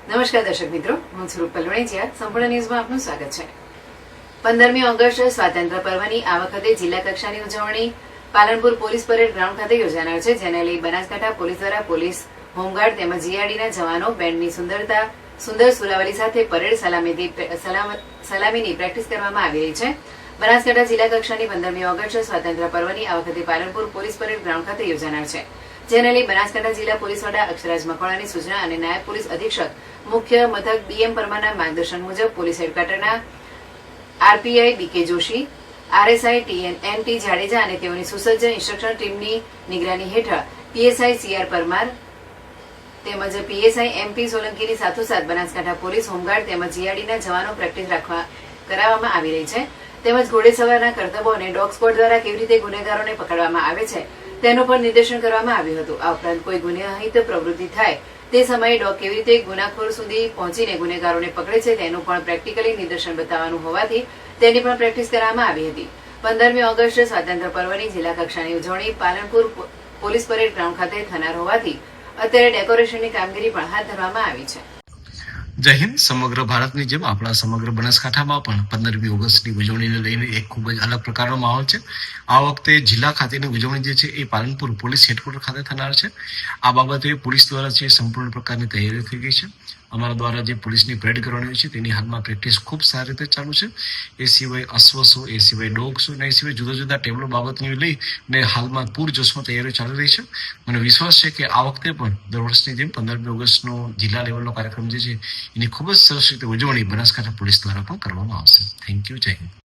નમસ્કાર દર્શક મિત્રો, હું છું રૂપલ વણેજિયા. સંપૂર્ણ ન્યૂઝમાં આપનું સ્વાગત છે. 15મી ઓગસ્ટ સ્વાતંત્ર્ય પર્વની આ વખતે જિલ્લા કક્ષાની ઉજવણી પાલનપુર પોલીસ પરેડ ગ્રાઉન્ડ ખાતે યોજાનાર છે, જેને લઈ બનાસકાંઠા પોલીસ દ્વારા પોલીસ, હોમગાર્ડ તેમજ જીઆરડીના જવાનો બેન્ડની સુંદર સુરાવલી સાથે પરેડ સલામીની પ્રેક્ટિસ કરવામાં આવી રહી છે. બનાસકાંઠા જિલ્લા કક્ષાની 15મી ઓગસ્ટ સ્વાતંત્ર્ય પર્વની આ વખતે પાલનપુર પોલીસ પરેડ ગ્રાઉન્ડ ખાતે યોજાનાર છે, જેને લઈ બનાસકાંઠા જિલ્લા પોલીસ વડા અક્ષરાજ મકવાણાની સૂચના અને નાયબ પોલીસ અધિક્ષક મુખ્ય મથક બીએમ પરમારના માર્ગદર્શન મુજબ પોલીસ હેડક્વાર્ટરના આરપીઆઈ બીકે જોશી, આરએસઆઈ ટી જાડેજા અને તેઓની સુસજ્જ ઇન્સ્ટ્રક્શન ટીમની નિગરાની હેઠળ પીએસઆઈ સીઆર પરમાર તેમજ પીએસઆઈ એમપી સોલંકીની સાથોસાથ બનાસકાંઠા પોલીસ, હોમગાર્ડ તેમજ જીઆરડીના જવાનો પ્રેક્ટિસ કરાવવામાં આવી રહી છે. તેમજ ઘોડેસવારના કરતબો અને ડોગ સ્ક્વોડ દ્વારા કેવી રીતે ગુનેગારોને પકડવામાં આવે છે તેનું પણ નિર્દેશન કરવામાં આવ્યું હતું. આ ઉપરાંત કોઈ ગુનાહિત પ્રવૃત્તિ થાય તે સમયે ડોગ કેવી રીતે ગુનાખોર સુધી પહોંચીને ગુનેગારોને પકડે છે તેનું પણ પ્રેક્ટિકલી નિદર્શન બતાવવાનું હોવાથી તેની પણ પ્રેક્ટિસ કરવામાં આવી હતી. 15મી ઓગસ્ટ સ્વાતંત્ર્ય પર્વની જિલ્લા કક્ષાની ઉજવણી પાલનપુર પોલીસ પરેડ ગ્રાઉન્ડ ખાતે થનાર હોવાથી અત્યારે ડેકોરેશનની કામગીરી પણ હાથ ધરવામાં આવી છે. જય હિન્દ. સમગ્ર ભારતની જેમ આપણા સમગ્ર બનાસકાંઠામાં પણ 15મી ઓગસ્ટની ઉજવણીને લઈને એક ખૂબ જ અલગ પ્રકારનો માહોલ છે. આ વખતે જિલ્લા ખાતેની ઉજવણી જે છે એ પાલનપુર પોલીસ હેડક્વાર્ટર ખાતે થનાર છે. આ બાબતે પોલીસ દ્વારા જે સંપૂર્ણ પ્રકારની તૈયારી થઈ ગઈ છે. અમારા દ્વારા જે પોલીસની પરેડ કરવાની હોય છે તેની હાલમાં પ્રેક્ટિસ ખૂબ સારી રીતે ચાલુ છે. એ સિવાય અશ્વસો, એ સિવાય ડોગસો અને એ સિવાય જુદા જુદા ટેબલો બાબતની લઈને હાલમાં પૂરજોશમાં તૈયારીઓ ચાલી રહી છે. મને વિશ્વાસ છે કે આ વખતે પણ દર વર્ષની જેમ 15મી ઓગસ્ટનો જિલ્લા લેવલનો કાર્યક્રમ જે છે એની ખૂબ જ સરસ રીતે ઉજવણી બનાસકાંઠા પોલીસ દ્વારા પણ કરવામાં આવશે. Thank you. જય હિન્દ.